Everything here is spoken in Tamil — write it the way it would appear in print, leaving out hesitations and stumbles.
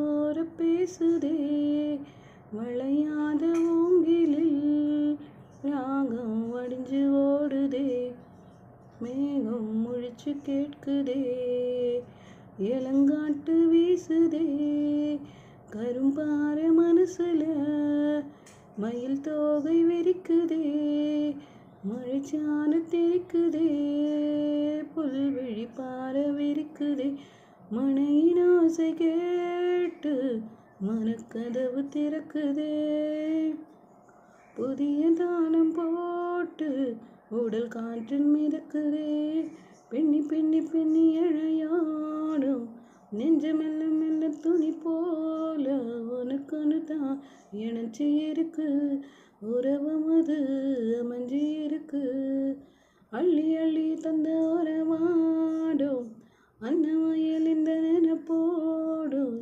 ஓர பேசுதே வளையாத ஊங்கிலில் ராகம் வடிஞ்சு ஓடுதே மேகம் முழிச்சு கேட்குதே இளங்காட்டு வீசுதே கரும்பார மனசுல மயில் தோகை வெறிக்குதே மழைச்சான தெரிக்குதே புல்வெளி பார விரிக்குதே மனையின் ஆசை கேட்டு மனக்கதவு திறக்குதே புதிய தானம் போட்டு உடல் காற்றில் மிதக்குதே பெண்ணி பெண்ணி பெண்ணி இழையாடும் நெஞ்ச மெல்ல மெல்ல துணி போல உனக்குன்னு தான் இணைச்சி இருக்கு உறவம் அது அமைஞ்சி இருக்கு அள்ளி அள்ளி தந்த உறவாடும் அன்னமயில் இந்த நினைப்போடும்